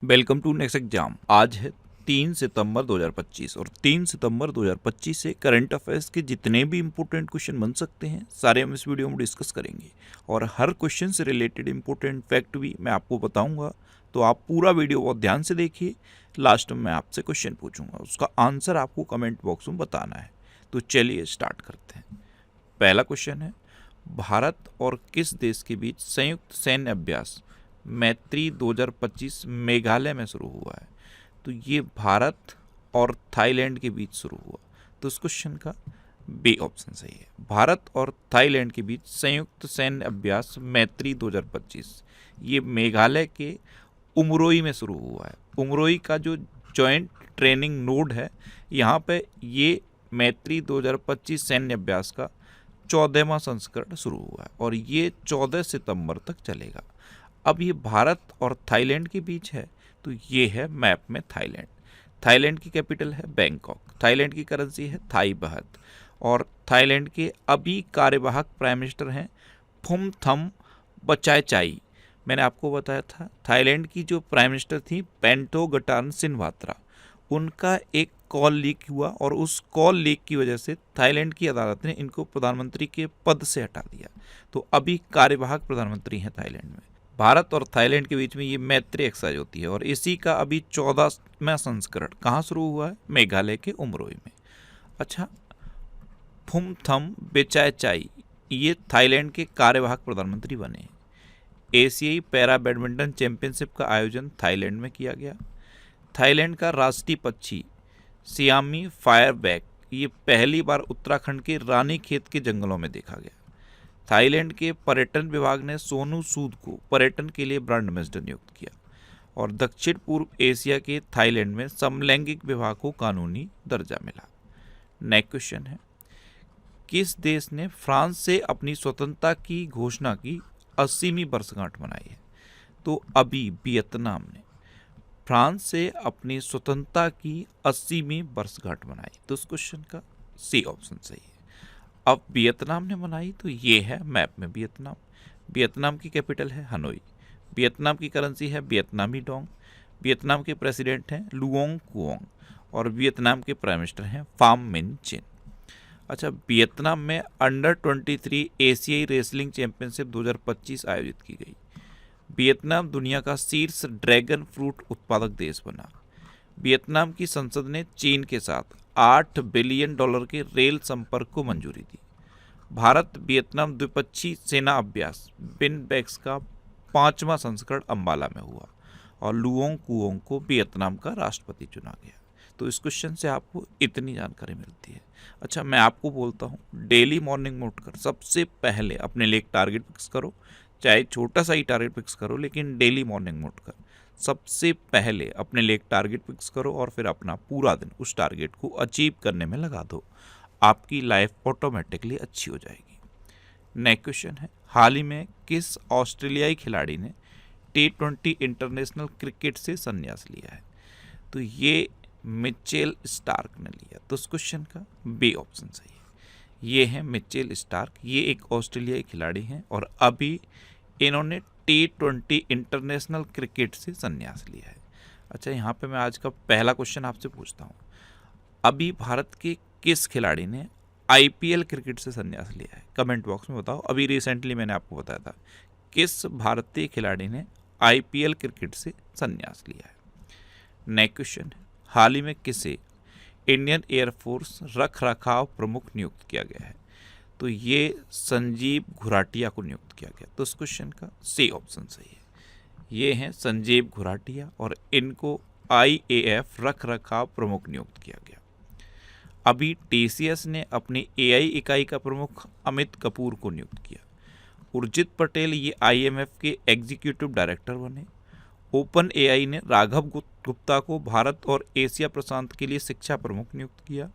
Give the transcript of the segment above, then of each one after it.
Welcome to next exam. आज है 3 सितंबर 2025 और 3 सितंबर 2025 से करंट अफेयर्स के जितने भी इंपॉर्टेंट क्वेश्चन बन सकते हैं सारे हम इस वीडियो में डिस्कस करेंगे और हर क्वेश्चन से रिलेटेड इंपॉर्टेंट फैक्ट भी मैं आपको बताऊंगा। तो आप पूरा वीडियो बहुत ध्यान से देखिए। लास्ट में मैं आपसे क्वेश्चन पूछूंगा, उसका आंसर आपको कमेंट बॉक्स में बताना है। तो चलिए स्टार्ट करते हैं। पहला क्वेश्चन है, भारत और किस देश के बीच संयुक्त सैन्य अभ्यास मैत्री 2025 मेघालय में शुरू हुआ है? तो ये भारत और थाईलैंड के बीच शुरू हुआ। तो इस क्वेश्चन का बी ऑप्शन सही है। भारत और थाईलैंड के बीच संयुक्त सैन्य अभ्यास मैत्री 2025 ये मेघालय के उमरोई में शुरू हुआ है। उमरोई का जो जॉइंट ट्रेनिंग नोड है, यहाँ पे ये मैत्री 2025 सैन्य अभ्यास का 14वां संस्करण शुरू हुआ है और ये 14 सितंबर तक चलेगा। अब ये भारत और थाईलैंड के बीच है, तो ये है मैप में थाईलैंड। थाईलैंड की कैपिटल है बैंकॉक, थाईलैंड की करेंसी है थाई बहत और थाईलैंड के अभी कार्यवाहक प्राइम मिनिस्टर हैं फुमथम बचायचाई। मैंने आपको बताया था थाईलैंड की जो प्राइम मिनिस्टर थी पेंटोगटान सिनवात्रा, उनका एक कॉल लीक हुआ और उस कॉल लीक की वजह से थाईलैंड की अदालत ने इनको प्रधानमंत्री के पद से हटा दिया। तो अभी कार्यवाहक प्रधानमंत्री हैं थाईलैंड में। भारत और थाईलैंड के बीच में ये मैत्री एक्सरसाइज होती है और इसी का अभी 14वां संस्करण कहाँ शुरू हुआ है? मेघालय के उमरोई में। अच्छा, फुमथम बेचायचाई ये थाईलैंड के कार्यवाहक प्रधानमंत्री बने। एशियाई पैरा बैडमिंटन चैंपियनशिप का आयोजन थाईलैंड में किया गया। थाईलैंड का राष्ट्रीय पक्षी सियामी फायरबैक ये पहली बार उत्तराखंड के रानीखेत के जंगलों में देखा गया। थाईलैंड के पर्यटन विभाग ने सोनू सूद को पर्यटन के लिए ब्रांड एम्बेसडर नियुक्त किया और दक्षिण पूर्व एशिया के थाईलैंड में समलैंगिक विवाह को कानूनी दर्जा मिला। नेक्स्ट क्वेश्चन है, किस देश ने फ्रांस से अपनी स्वतंत्रता की घोषणा की 80वीं वर्षगांठ मनाई है? तो अभी वियतनाम ने फ्रांस से अपनी स्वतंत्रता की 80वीं वर्षगांठ मनाई। तो इस क्वेश्चन का सी ऑप्शन सही है। अब वियतनाम ने मनाई, तो ये है मैप में वियतनाम। वियतनाम की कैपिटल है हनोई। वियतनाम की करेंसी है वियतनामी डोंग। वियतनाम के प्रेसिडेंट हैं लुओंग कुओंग और वियतनाम के प्राइम मिनिस्टर हैं फाम मिन चिन। अच्छा, वियतनाम में अंडर 23 एशियाई रेसलिंग चैंपियनशिप 2025 आयोजित की गई। वियतनाम दुनिया का शीर्ष ड्रैगन फ्रूट उत्पादक देश बना। वियतनाम की संसद ने चीन के साथ $8 बिलियन के रेल संपर्क को मंजूरी दी। भारत वियतनाम द्विपक्षीय सेना अभ्यास बिनबैक्स का 5वां संस्करण अंबाला में हुआ और लुओंग कुओंग को वियतनाम का राष्ट्रपति चुना गया। तो इस क्वेश्चन से आपको इतनी जानकारी मिलती है। अच्छा, मैं आपको बोलता हूँ डेली मॉर्निंग में उठकर सबसे पहले अपने लिए एक टारगेट फिक्स करो, चाहे छोटा सा ही टारगेट फिक्स करो, लेकिन डेली मॉर्निंग में उठकर सबसे पहले अपने लिए एक टारगेट फिक्स करो और फिर अपना पूरा दिन उस टारगेट को अचीव करने में लगा दो। आपकी लाइफ ऑटोमेटिकली अच्छी हो जाएगी। नेक्स्ट क्वेश्चन है, हाल ही में किस ऑस्ट्रेलियाई खिलाड़ी ने T20 इंटरनेशनल क्रिकेट से संन्यास लिया है? तो ये मिचेल स्टार्क ने लिया। तो इस क्वेश्चन का बी ऑप्शन सही है। ये है मिचेल स्टार्क, ये एक ऑस्ट्रेलियाई खिलाड़ी हैं और अभी इन्होंने T20 इंटरनेशनल क्रिकेट से संन्यास लिया है। अच्छा, यहाँ पे मैं आज का पहला क्वेश्चन आपसे पूछता हूँ, अभी भारत के किस खिलाड़ी ने IPL क्रिकेट से संन्यास लिया है? कमेंट बॉक्स में बताओ। अभी रिसेंटली मैंने आपको बताया था किस भारतीय खिलाड़ी ने IPL क्रिकेट से संन्यास लिया है। नेक्स्ट क्वेश्चन है, हाल ही में किसे इंडियन एयरफोर्स रख रखाव प्रमुख नियुक्त किया गया है? तो ये संजीव घुराटिया को नियुक्त किया गया। तो इस क्वेश्चन का सी ऑप्शन सही है। ये हैं संजीव घुराटिया और इनको IAF रख रखाव प्रमुख नियुक्त किया गया। अभी TCS ने अपनी AI इकाई का प्रमुख अमित कपूर को नियुक्त किया। उर्जित पटेल ये IMF के एग्जीक्यूटिव डायरेक्टर बने। OpenAI ने राघव गुप्ता को भारत और एशिया प्रशांत के लिए शिक्षा प्रमुख नियुक्त किया।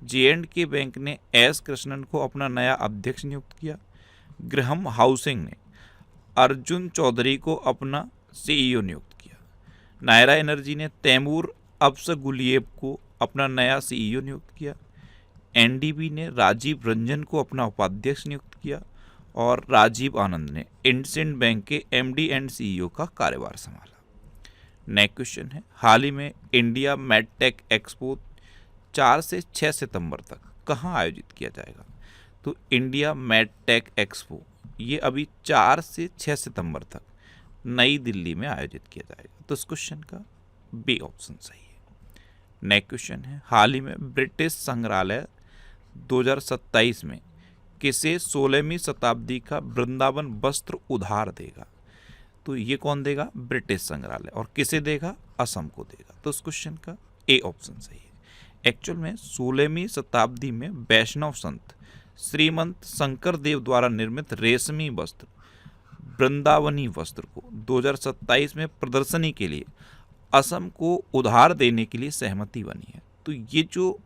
J&K बैंक ने S कृष्णन को अपना नया अध्यक्ष नियुक्त किया। ग्रहम हाउसिंग ने अर्जुन चौधरी को अपना CEO नियुक्त किया। नायरा एनर्जी ने तैमूर अब्सगुलिएव को अपना नया CEO नियुक्त किया। NDB ने राजीव रंजन को अपना उपाध्यक्ष नियुक्त किया और राजीव आनंद ने इंडसिंड बैंक के MD एंड CEO का कार्यभार संभाला। नेक्स्ट क्वेश्चन है, हाल ही में इंडिया मेडटेक एक्सपो 4 से 6 सितंबर तक कहाँ आयोजित किया जाएगा? तो इंडिया मेडटेक एक्सपो ये अभी 4 से 6 सितंबर तक नई दिल्ली में आयोजित किया जाएगा। तो इस क्वेश्चन का बी ऑप्शन सही है। नेक्स्ट क्वेश्चन है, हाल ही में ब्रिटिश संग्रहालय 2027 में किसे 16वीं शताब्दी का वृंदावन वस्त्र उधार देगा? तो ये कौन देगा? ब्रिटिश संग्रहालय। और किसे देगा? असम को देगा। तो इस क्वेश्चन का ए ऑप्शन सही है। एक्चुअल में 16वीं शताब्दी में वैष्णव संत श्रीमंत शंकर देव द्वारा निर्मित रेशमी वस्त्र वृंदावनी वस्त्र को 2027 में प्रदर्शनी के लिए असम को उधार देने के लिए सहमति बनी है। तो ये जो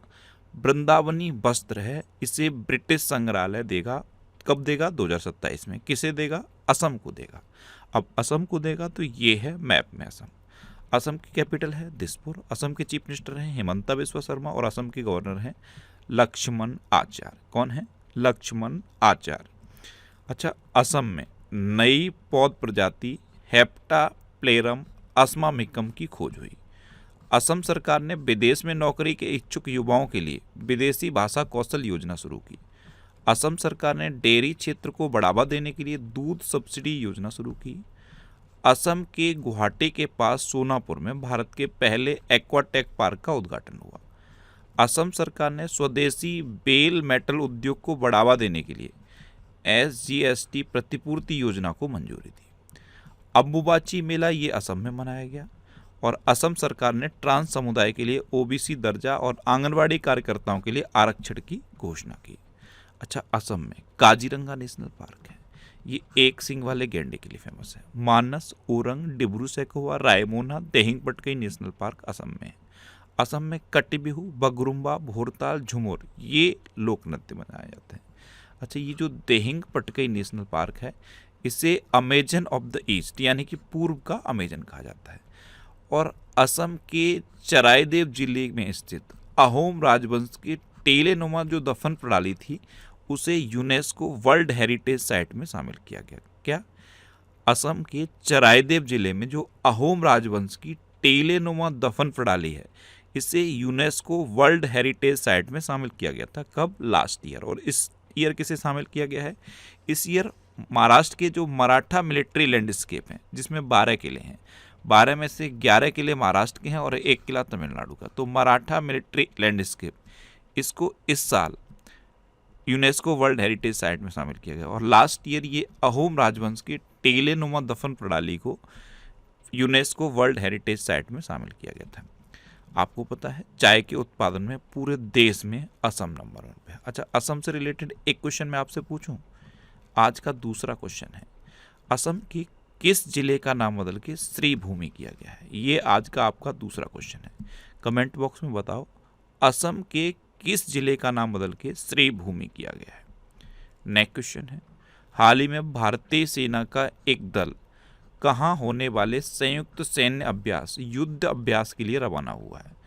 वृंदावनी वस्त्र है इसे ब्रिटिश संग्रहालय देगा। कब देगा? 2027 में। किसे देगा? असम को देगा। अब असम को देगा तो ये है मैप में असम। असम की कैपिटल है दिसपुर। असम के चीफ मिनिस्टर हैं हिमंता बिस्वा शर्मा और असम के गवर्नर हैं लक्ष्मण आचार्य। कौन है? लक्ष्मण आचार्य। अच्छा, असम में नई पौध प्रजाति हेप्टाप्लेरम अस्मामिकम की खोज हुई। असम सरकार ने विदेश में नौकरी के इच्छुक युवाओं के लिए विदेशी भाषा कौशल योजना शुरू की। असम सरकार ने डेयरी क्षेत्र को बढ़ावा देने के लिए दूध सब्सिडी योजना शुरू की। असम के गुवाहाटी के पास सोनापुर में भारत के पहले एक्वाटेक पार्क का उद्घाटन हुआ। असम सरकार ने स्वदेशी बेल मेटल उद्योग को बढ़ावा देने के लिए SGST प्रतिपूर्ति योजना को मंजूरी दी। अम्बुबाची मेला ये असम में मनाया गया। और असम सरकार ने ट्रांस समुदाय के लिए OBC दर्जा और आंगनवाड़ी कार्यकर्ताओं के लिए आरक्षण की घोषणा की। अच्छा, असम में काजीरंगा नेशनल पार्क है। ये एक सिंग वाले गैंडे के लिए फेमस है। मानस, ओरंग, डिब्रू सैखोवा, रायमोना, देहिंग पटकई नेशनल पार्क असम में है। असम में कटिबिहू, बगरुम्बा, भोरताल, झुमोर ये लोक नृत्य मनाए जाते हैं। अच्छा, ये जो देहिंग पटकई नेशनल पार्क है इसे अमेजन ऑफ द ईस्ट यानी कि पूर्व का अमेजन कहा जाता है। और असम के चरायदेव जिले में स्थित अहोम राजवंश की टेलेनुमा जो दफन प्रणाली थी उसे यूनेस्को वर्ल्ड हेरिटेज साइट में शामिल किया गया। क्या? असम के चरायदेव जिले में जो अहोम राजवंश की टेलेनुमा दफन प्रणाली है इसे यूनेस्को वर्ल्ड हेरिटेज साइट में शामिल किया गया था। कब? Last year. और इस ईयर किसे शामिल किया गया है? इस ईयर महाराष्ट्र के जो मराठा मिलिट्री लैंडस्केप हैं जिसमें 12 किले हैं, 12 में से 11 किले महाराष्ट्र के हैं और 1 किला तमिलनाडु का। तो मराठा मिलिट्री लैंडस्केप इसको इस साल यूनेस्को वर्ल्ड हेरिटेज साइट में शामिल किया गया। और लास्ट ईयर ये अहोम राजवंश की टेलेनुमा दफन प्रणाली को यूनेस्को वर्ल्ड हेरिटेज साइट में शामिल किया गया था। आपको पता है चाय के उत्पादन में पूरे देश में असम नंबर 1 पे है। अच्छा, असम से रिलेटेड एक क्वेश्चन मैं आपसे पूछूं। आज का दूसरा क्वेश्चन है, असम की किस जिले का नाम बदल के श्रीभूमि किया गया है? ये आज का आपका दूसरा क्वेश्चन है। कमेंट बॉक्स में बताओ असम के किस जिले का नाम बदल के श्रीभूमि किया गया है। नेक्स्ट क्वेश्चन है, हाल ही में भारतीय सेना का एक दल कहाँ होने वाले संयुक्त सैन्य अभ्यास युद्ध अभ्यास के लिए रवाना हुआ है?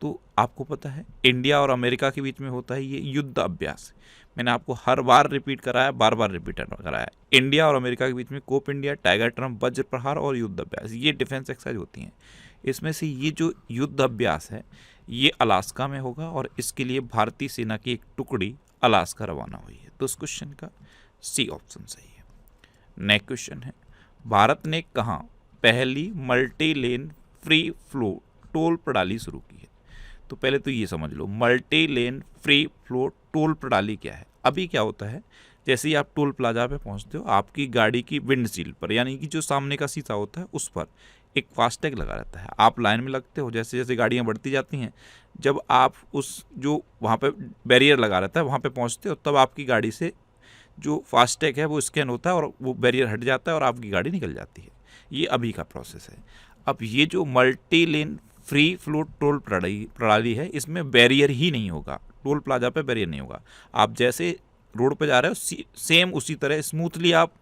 तो आपको पता है इंडिया और अमेरिका के बीच में होता है ये युद्ध अभ्यास। मैंने आपको हर बार रिपीट कराया, बार बार रिपीट कराया। इंडिया और अमेरिका के बीच में कोप इंडिया, टाइगर ट्रम्प, वज्र प्रहार और युद्ध अभ्यास ये डिफेंस एक्सरसाइज होती हैं। इसमें से ये जो युद्ध अभ्यास है ये अलास्का में होगा और इसके लिए भारतीय सेना की एक टुकड़ी अलास्का रवाना हुई है। तो इस क्वेश्चन का सी ऑप्शन सही है। नेक्स्ट क्वेश्चन है, भारत ने कहाँ पहली multi lane free flow toll प्रणाली शुरू की है? तो पहले तो ये समझ लो multi lane free flow toll प्रणाली क्या है। अभी क्या होता है, जैसे ही आप टोल प्लाजा पे पहुंचते हो आपकी गाड़ी की विंडशील्ड पर यानी कि जो सामने का शीशा होता है उस पर एक फास्टैग लगा रहता है। आप लाइन में लगते हो, जैसे जैसे गाड़ियां बढ़ती जाती हैं, जब आप उस जो वहाँ पे बैरियर लगा रहता है वहाँ पे पहुँचते हो तब आपकी गाड़ी से जो फास्टैग है वो स्कैन होता है और वो बैरियर हट जाता है और आपकी गाड़ी निकल जाती है। ये अभी का प्रोसेस है। अब ये जो multi lane free flow toll प्रणाली है इसमें बैरियर ही नहीं होगा, टोल प्लाजा पे बैरियर नहीं होगा। आप जैसे रोड पे जा रहे हो सेम उसी तरह स्मूथली आप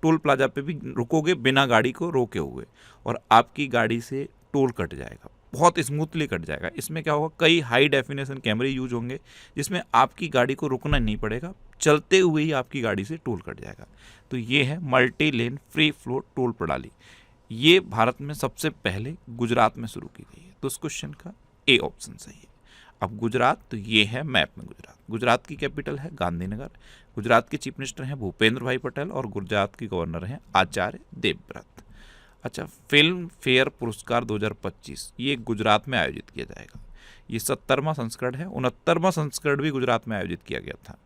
टोल प्लाजा पे भी रुकोगे बिना गाड़ी को रोके हुए और आपकी गाड़ी से टोल कट जाएगा, बहुत स्मूथली कट जाएगा। इसमें क्या होगा, कई हाई डेफिनेशन कैमरे यूज होंगे जिसमें आपकी गाड़ी को रुकना नहीं पड़ेगा, चलते हुए ही आपकी गाड़ी से टोल कट जाएगा। तो ये है multi lane free flow toll प्रणाली। ये भारत में सबसे पहले गुजरात में शुरू की गई है। तो इस क्वेश्चन का ए ऑप्शन सही है। अब गुजरात, तो ये है मैप में गुजरात। गुजरात की कैपिटल है गांधीनगर। गुजरात के चीफ मिनिस्टर हैं भूपेंद्र भाई पटेल और गुजरात की गवर्नर हैं आचार्य देवव्रत। अच्छा, फिल्म फेयर पुरस्कार 2025 ये गुजरात में आयोजित किया जाएगा। ये 70वां संस्करण है। 69वां संस्करण भी गुजरात में आयोजित किया गया था।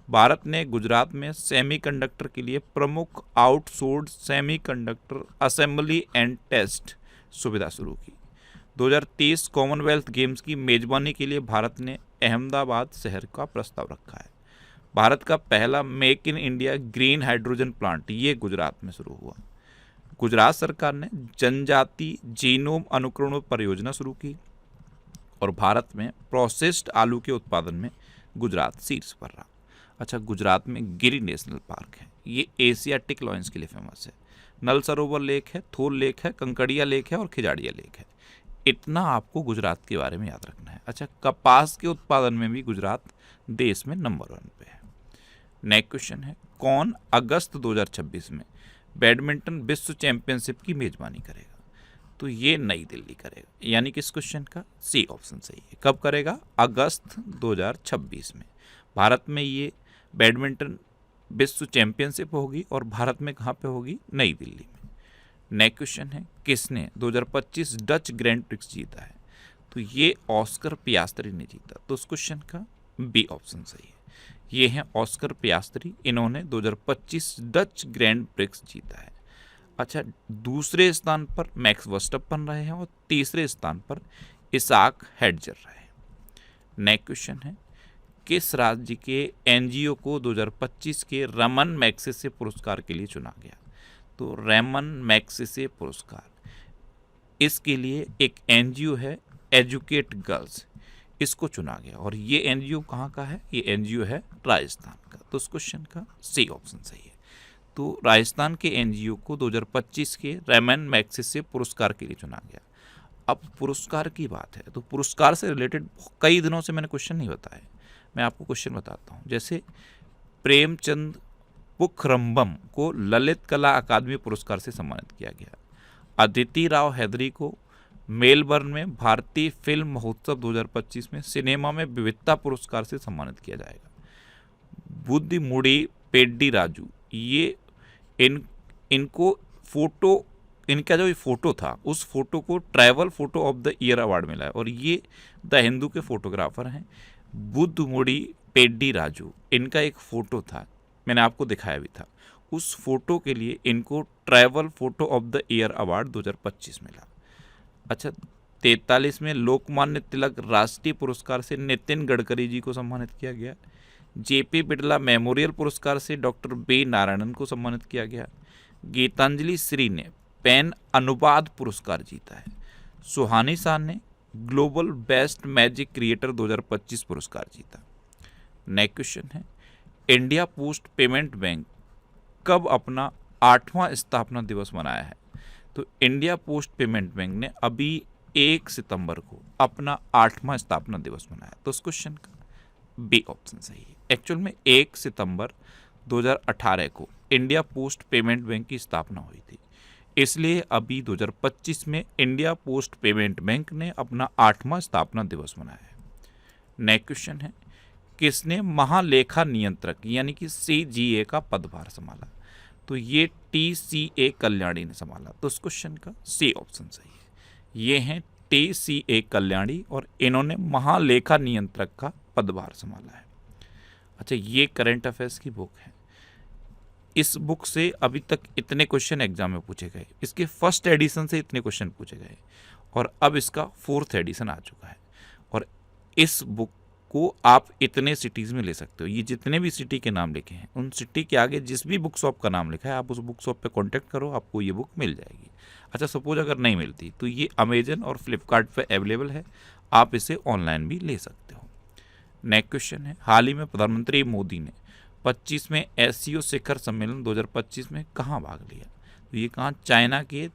भारत ने गुजरात में सेमीकंडक्टर के लिए प्रमुख outsourced semiconductor assembly and test सुविधा शुरू की। 2023 कॉमनवेल्थ गेम्स की मेजबानी के लिए भारत ने अहमदाबाद शहर का प्रस्ताव रखा है। भारत का पहला make in India green hydrogen plant ये गुजरात में शुरू हुआ। गुजरात सरकार ने जनजाति जीनोम अनुकरण परियोजना शुरू की और भारत में प्रोसेस्ड आलू के उत्पादन में गुजरात शीर्ष पर रहा। अच्छा, गुजरात में गिरी नेशनल पार्क है। ये एशियाटिक लॉयंस के लिए फेमस है। नल सरोवर लेक है, थोल लेक है, कंकड़िया लेक है और खिजाड़िया लेक है। इतना आपको गुजरात के बारे में याद रखना है। अच्छा, कपास के उत्पादन में भी गुजरात देश में नंबर 1 पे है। नेक्स्ट क्वेश्चन है, कौन अगस्त 2026 में बैडमिंटन विश्व चैंपियनशिप की मेजबानी करेगा? तो ये नई दिल्ली करेगा, यानी कि इस क्वेश्चन का सी ऑप्शन सही है। कब करेगा? अगस्त 2026 में भारत में ये बैडमिंटन विश्व चैंपियनशिप होगी और भारत में कहाँ पे होगी? नई दिल्ली में। नेक्स्ट क्वेश्चन है, किसने 2025 डच ग्रैंड प्रिक्स जीता है? तो ये ऑस्कर पियास्त्री ने जीता। तो उस क्वेश्चन का बी ऑप्शन सही है। ये हैं ऑस्कर पियास्त्री, इन्होंने 2025 डच ग्रैंड प्रिक्स जीता है। अच्छा, दूसरे स्थान पर मैक्स वर्स्टैपेन रहे हैं और तीसरे स्थान पर इसाक हेडजर रहे हैं। नेक्स्ट क्वेश्चन है, किस राज्य के एनजीओ को 2025 के रमन मैग्सेसे पुरस्कार के लिए चुना गया? तो रमन मैग्सेसे पुरस्कार, इसके लिए एक एनजीओ है एजुकेट गर्ल्स, इसको चुना गया और ये एनजीओ कहाँ का है? ये एनजीओ है राजस्थान का। तो उस क्वेश्चन का सी ऑप्शन सही है। तो राजस्थान के एनजीओ को 2025 के रमन मैग्सेसे पुरस्कार के लिए चुना गया। अब पुरस्कार की बात है तो पुरस्कार से रिलेटेड कई दिनों से मैंने क्वेश्चन नहीं बताए, मैं आपको क्वेश्चन बताता हूँ। जैसे प्रेमचंद पुखरम्बम को ललित कला अकादमी पुरस्कार से सम्मानित किया गया। अदिति राव हैदरी को मेलबर्न में भारतीय फिल्म महोत्सव 2025 में सिनेमा में विविधता पुरस्कार से सम्मानित किया जाएगा। बुद्धिमुड़ी पेड्डी राजू, ये इनको फोटो, इनका जो फोटो था उस फोटो को travel photo of the year award मिला है और ये द हिंदू के फोटोग्राफर हैं। बुद्धिमुड़ी पेड्डी राजू, इनका एक फ़ोटो था, मैंने आपको दिखाया भी था। उस फोटो के लिए इनको travel photo of the year award 2025 मिला। अच्छा, 43 में लोकमान्य तिलक राष्ट्रीय पुरस्कार से नितिन गडकरी जी को सम्मानित किया गया। जेपी बिड़ला मेमोरियल पुरस्कार से डॉक्टर बी नारायणन को सम्मानित किया गया। गीतांजलि श्री ने पेन अनुवाद पुरस्कार जीता है। सुहानी शाह ने ग्लोबल बेस्ट मैजिक क्रिएटर 2025 पुरस्कार जीता। नेक्स्ट क्वेश्चन है, इंडिया पोस्ट पेमेंट बैंक कब अपना 8वां स्थापना दिवस मनाया है? तो इंडिया पोस्ट पेमेंट बैंक ने अभी 1 सितंबर को अपना 8वां स्थापना दिवस मनाया। तो उस क्वेश्चन का बी ऑप्शन सही है। एक्चुअल में 1 सितंबर 2018 को इंडिया पोस्ट पेमेंट बैंक की स्थापना हुई थी, इसलिए अभी 2025 में इंडिया पोस्ट पेमेंट बैंक ने अपना 8वां स्थापना दिवस मनाया है। नेक्स्ट क्वेश्चन है, किसने महालेखा नियंत्रक यानी कि CGA का पदभार संभाला? तो ये TCA कल्याणी ने संभाला। तो इस क्वेश्चन का सी ऑप्शन सही है। ये हैं TCA कल्याणी और इन्होंने महालेखा नियंत्रक का पदभार संभाला है। अच्छा, ये करंट अफेयर्स की बुक है। इस बुक से अभी तक इतने क्वेश्चन एग्जाम में पूछे गए, इसके फर्स्ट एडिशन से इतने क्वेश्चन पूछे गए और अब इसका 4th एडिशन आ चुका है और इस बुक को आप इतने सिटीज़ में ले सकते हो। ये जितने भी सिटी के नाम लिखे हैं उन सिटी के आगे जिस भी बुक शॉप का नाम लिखा है आप उस बुक शॉप पे कांटेक्ट करो, आपको ये बुक मिल जाएगी। अच्छा, सपोज अगर नहीं मिलती तो ये अमेजन और फ्लिपकार्ट पे अवेलेबल है, आप इसे ऑनलाइन भी ले सकते हो। नेक्स्ट क्वेश्चन है, हाल ही में प्रधानमंत्री मोदी ने 25वें SCO शिखर सम्मेलन 2025 में कहाँ भाग लिया? तो ये कहाँ? चाइना के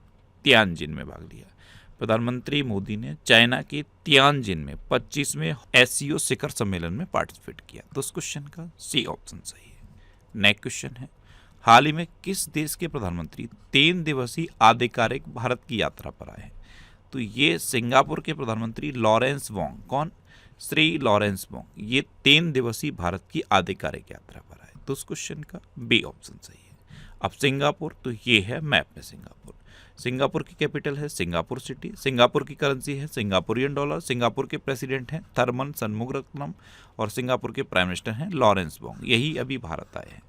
तियानजिन में भाग लिया। प्रधानमंत्री मोदी ने चाइना के तियानजिन में 25वें SCO शिखर सम्मेलन में पार्टिसिपेट किया। तो इस क्वेश्चन का सी ऑप्शन सही है। नेक्स्ट क्वेश्चन है, हाल ही में किस देश के प्रधानमंत्री 3 दिवसीय आधिकारिक भारत की यात्रा पर आए हैं? तो ये सिंगापुर के प्रधानमंत्री लॉरेंस वोंग, कौन? श्री लॉरेंस वोंग, ये 3 दिवसीय भारत की आधिकारिक यात्रा पर आए। तो उस क्वेश्चन का बी ऑप्शन सही है। अब सिंगापुर, तो ये है मैप में सिंगापुर। सिंगापुर की कैपिटल है सिंगापुर सिटी, सिंगापुर की करेंसी है सिंगापुरियन डॉलर, सिंगापुर के प्रेसिडेंट हैं थरमन शनमुगारत्नम और सिंगापुर के प्राइम मिनिस्टर हैं लॉरेंस वोंग, यही अभी भारत आए हैं।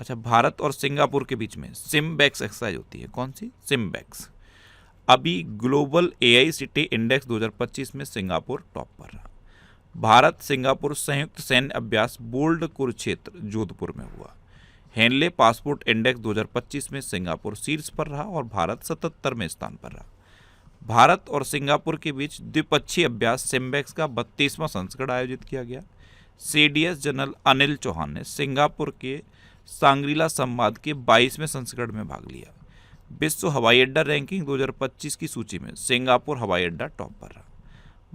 अच्छा, भारत और सिंगापुर के बीच में सिम्बेक्स एक्सरसाइज होती है, कौन सी? सिम्बेक्स। अभी ग्लोबल एआई सिटी इंडेक्स 2025 में सिंगापुर टॉप पर रहा। भारत सिंगापुर संयुक्त सैन्य अभ्यास बोल्ड कुरुक्षेत्र जोधपुर में हुआ। हेनले पासपोर्ट इंडेक्स 2025 में सिंगापुर शीर्ष पर रहा और भारत 77वें स्थान पर रहा। भारत और सिंगापुर के बीच द्विपक्षीय अभ्यास सिम्बेक्स का 32वां संस्करण आयोजित किया गया। सीडीएस जनरल अनिल चौहान ने सिंगापुर के सांग्रीला संवाद के 22वें संस्करण में भाग लिया। विश्व हवाई अड्डा रैंकिंग 2025 की सूची में सिंगापुर हवाई अड्डा टॉप पर रहा।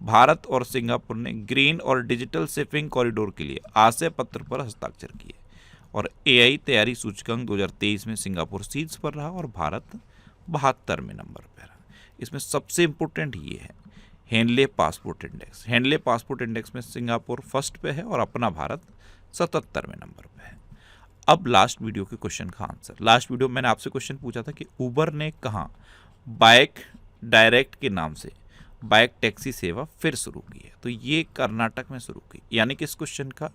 भारत और सिंगापुर ने ग्रीन और डिजिटल शिपिंग कॉरिडोर के लिए आशय पत्र पर हस्ताक्षर किए और एआई तैयारी सूचकांक 2023 में सिंगापुर शीर्ष पर रहा और भारत 72वें नंबर पर रहा। इसमें सबसे इम्पोर्टेंट ये है Henley passport index. Henley passport index में सिंगापुर फर्स्ट पे है और अपना भारत 77वें नंबर पे है। अब लास्ट वीडियो के क्वेश्चन का आंसर। लास्ट वीडियो मैंने आपसे क्वेश्चन पूछा था कि उबर ने कहाँ बाइक डायरेक्ट के नाम से बाइक टैक्सी सेवा फिर शुरू की है? तो ये कर्नाटक में शुरू की, यानी कि इस क्वेश्चन का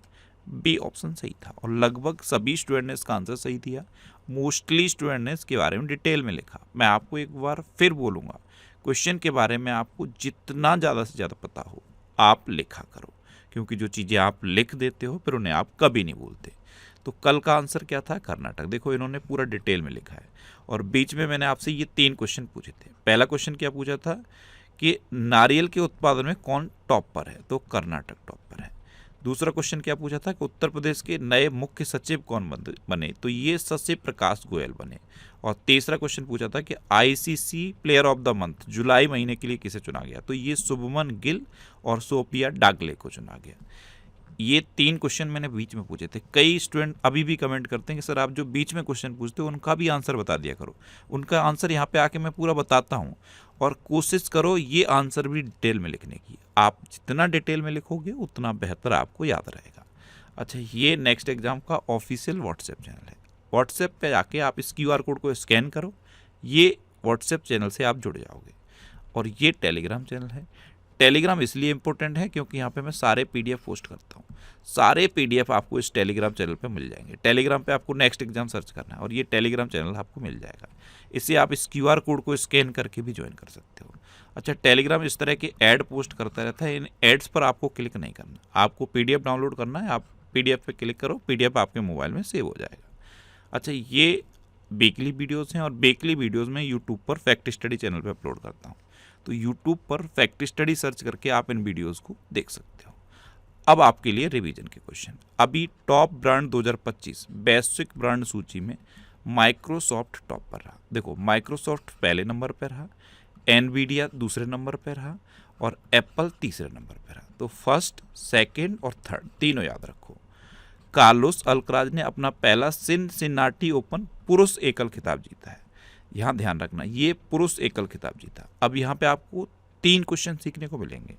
बी ऑप्शन सही था और लगभग सभी स्टूडेंट ने इसका आंसर सही दिया। मोस्टली स्टूडेंट ने इसके बारे में डिटेल में लिखा। मैं आपको एक बार फिर बोलूँगा, क्वेश्चन के बारे में आपको जितना ज़्यादा से ज़्यादा पता हो आप लिखा करो, क्योंकि जो चीज़ें आप लिख देते हो फिर उन्हें आप कभी नहीं भूलते। तो कल का आंसर क्या था? कर्नाटक। देखो इन्होंने पूरा डिटेल में लिखा है और बीच में मैंने आपसे ये 3 क्वेश्चन पूछे थे। पहला क्वेश्चन क्या पूछा था कि नारियल के उत्पादन में कौन टॉप पर है? तो कर्नाटक टॉप पर है। दूसरा क्वेश्चन क्या पूछा था कि उत्तर प्रदेश के नए मुख्य सचिव कौन बने? तो ये शशि प्रकाश गोयल बने। और तीसरा क्वेश्चन पूछा था कि ICC player of the month जुलाई महीने के लिए किसे चुना गया? तो ये शुभमन गिल और सोफिया डागले को चुना गया। ये 3 क्वेश्चन मैंने बीच में पूछे थे। कई स्टूडेंट अभी भी कमेंट करते हैं कि सर आप जो बीच में क्वेश्चन पूछते हो उनका भी आंसर बता दिया करो। उनका आंसर यहाँ पे आके मैं पूरा बताता हूँ और कोशिश करो ये आंसर भी डिटेल में लिखने की। आप जितना डिटेल में लिखोगे उतना बेहतर आपको याद रहेगा। अच्छा, ये नेक्स्ट एग्जाम का ऑफिशियल व्हाट्सएप चैनल है। व्हाट्सएप पे जाके आप इस QR कोड को स्कैन करो, ये व्हाट्सएप चैनल से आप जुड़ जाओगे। और ये टेलीग्राम चैनल है। टेलीग्राम इसलिए इंपॉर्टेंट है क्योंकि यहाँ पे मैं सारे PDF पोस्ट करता हूँ। सारे PDF आपको इस टेलीग्राम चैनल पे मिल जाएंगे। टेलीग्राम पे आपको नेक्स्ट एग्जाम सर्च करना है और ये टेलीग्राम चैनल आपको मिल जाएगा। इसे आप इस QR कोड को स्कैन करके भी ज्वाइन कर सकते हो। अच्छा, टेलीग्राम इस तरह के ऐड पोस्ट करता रहता है। इन एड्स पर आपको क्लिक नहीं करना, आपको PDF डाउनलोड करना है। आप PDF पे क्लिक करो, PDF आपके मोबाइल में सेव हो जाएगा। अच्छा, ये वीकली वीडियोज़ हैं और वीकली वीडियोज़ में यूट्यूब पर फैक्ट स्टडी चैनल पर अपलोड करता हूँ। तो YouTube पर फैक्ट स्टडी सर्च करके आप इन वीडियोस को देख सकते हो। अब आपके लिए रिवीजन के क्वेश्चन। अभी टॉप ब्रांड 2025 वैश्विक ब्रांड सूची में माइक्रोसॉफ्ट टॉप पर रहा। देखो माइक्रोसॉफ्ट पहले नंबर पर रहा, एनवीडिया दूसरे नंबर पर रहा और एप्पल तीसरे नंबर पर रहा। तो फर्स्ट, सेकेंड और थर्ड तीनों याद रखो। कार्लोस अल्कराज ने अपना पहला सिनसिनाटी ओपन पुरुष एकल खिताब जीता है। यहाँ ध्यान रखना, ये पुरुष एकल खिताब जीता। अब यहाँ पे आपको 3 क्वेश्चन सीखने को मिलेंगे।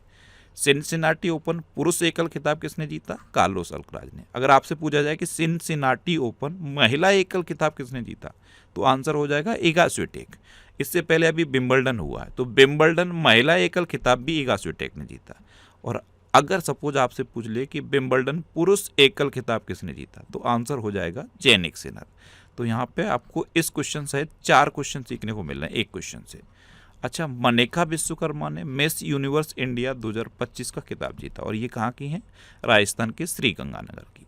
सिनसिनाटी ओपन पुरुष एकल खिताब किसने जीता? कार्लोस अल्कराज ने। अगर आपसे पूछा जाए कि सिनसिनाटी ओपन महिला एकल खिताब किसने जीता, तो आंसर हो जाएगा इगा स्विटेक। इससे पहले अभी विंबलडन हुआ है, तो विंबलडन महिला एकल खिताब भी इगा स्विटेक ने जीता। और अगर सपोज आपसे पूछ ले कि विंबलडन पुरुष एकल खिताब किसने जीता, तो आंसर हो जाएगा जेनिक सिनर। तो यहाँ पे आपको इस क्वेश्चन सहित 4 क्वेश्चन सीखने को मिल रहे हैं एक क्वेश्चन से। अच्छा, मनेका विश्वकर्मा ने मिस यूनिवर्स इंडिया 2025 का खिताब जीता और ये कहाँ की हैं? राजस्थान के श्रीगंगानगर की।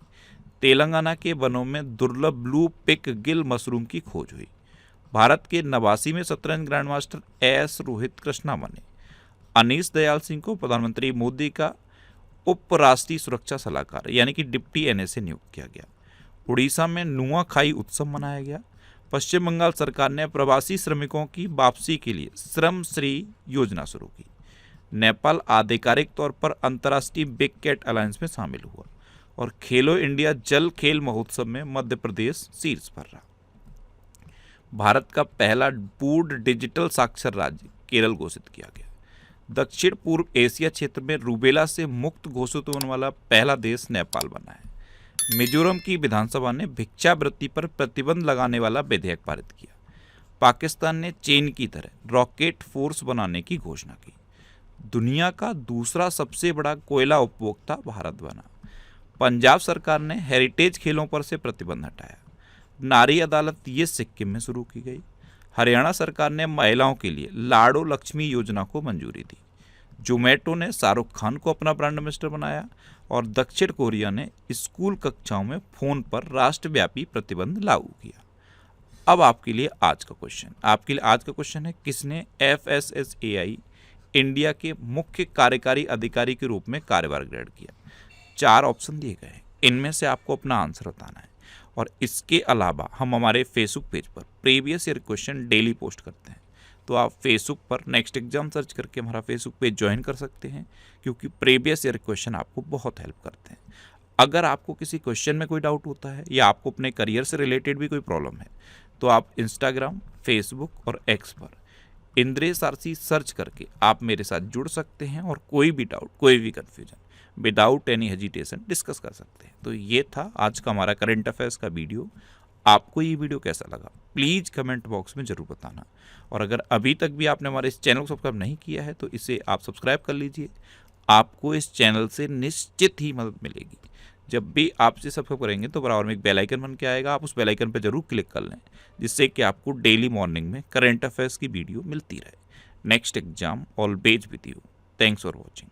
तेलंगाना के वनों में दुर्लभ ब्लू पिक गिल मशरूम की खोज हुई। भारत के नवासी में शतरंज grand master S Rohit Krishna बने। अनीश दयाल सिंह को प्रधानमंत्री मोदी का उपराष्ट्रीय सुरक्षा सलाहकार यानी कि डिप्टी NSA नियुक्त किया गया। उड़ीसा में नुआखाई उत्सव मनाया गया। पश्चिम बंगाल सरकार ने प्रवासी श्रमिकों की वापसी के लिए श्रम श्री योजना शुरू की। नेपाल आधिकारिक तौर पर अंतर्राष्ट्रीय बिग कैट अलायंस में शामिल हुआ और खेलो इंडिया जल खेल महोत्सव में मध्य प्रदेश शीर्ष पर रहा। भारत का पहला पूर्ण डिजिटल साक्षर राज्य केरल घोषित किया गया। दक्षिण पूर्व एशिया क्षेत्र में रूबेला से मुक्त घोषित होने वाला पहला देश नेपाल बना है। मिजोरम की विधानसभा ने भिक्षावृत्ति पर प्रतिबंध लगाने वाला विधेयक पारित किया। पाकिस्तान ने चीन की तरह रॉकेट फोर्स बनाने की घोषणा की। दुनिया का दूसरा सबसे बड़ा कोयला उपभोक्ता भारत बना। पंजाब सरकार ने हेरिटेज खेलों पर से प्रतिबंध हटाया। नारी अदालत ये सिक्किम में शुरू की गई। हरियाणा सरकार ने महिलाओं के लिए लाडो लक्ष्मी योजना को मंजूरी दी। जोमेटो ने शाहरुख खान को अपना ब्रांड एम्बेसडर बनाया और दक्षिण कोरिया ने स्कूल कक्षाओं में फोन पर राष्ट्रव्यापी प्रतिबंध लागू किया। अब आपके लिए आज का क्वेश्चन है, किसने FSSAI इंडिया के मुख्य कार्यकारी अधिकारी के रूप में कार्यभार ग्रहण किया? 4 ऑप्शन दिए गए हैं, इनमें से आपको अपना आंसर बताना है। और इसके अलावा हम हमारे फेसबुक पेज पर previous year question daily post करते हैं, तो आप फेसबुक पर नेक्स्ट एग्जाम सर्च करके हमारा फेसबुक पेज ज्वाइन कर सकते हैं, क्योंकि प्रीवियस ईयर क्वेश्चन आपको बहुत हेल्प करते हैं। अगर आपको किसी क्वेश्चन में कोई डाउट होता है या आपको अपने करियर से रिलेटेड भी कोई प्रॉब्लम है, तो आप इंस्टाग्राम, फेसबुक और एक्स पर इंद्रेश आरसी सर्च करके आप मेरे साथ जुड़ सकते हैं और कोई भी डाउट, कोई भी confusion without any hesitation discuss कर सकते हैं। तो ये था आज का हमारा करंट अफेयर्स का वीडियो। आपको ये वीडियो कैसा लगा प्लीज़ कमेंट बॉक्स में ज़रूर बताना। और अगर अभी तक भी आपने हमारे इस चैनल को सब्सक्राइब नहीं किया है तो इसे आप सब्सक्राइब कर लीजिए। आपको इस चैनल से निश्चित ही मदद मिलेगी। जब भी आप इसे सब्सक्राइब करेंगे तो बराबर में एक बेल आइकन बन के आएगा, आप उस बेल आइकन पर जरूर क्लिक कर लें, जिससे कि आपको डेली मॉर्निंग में करंट अफेयर्स की वीडियो मिलती रहे। Next exam always with you. Thanks for watching.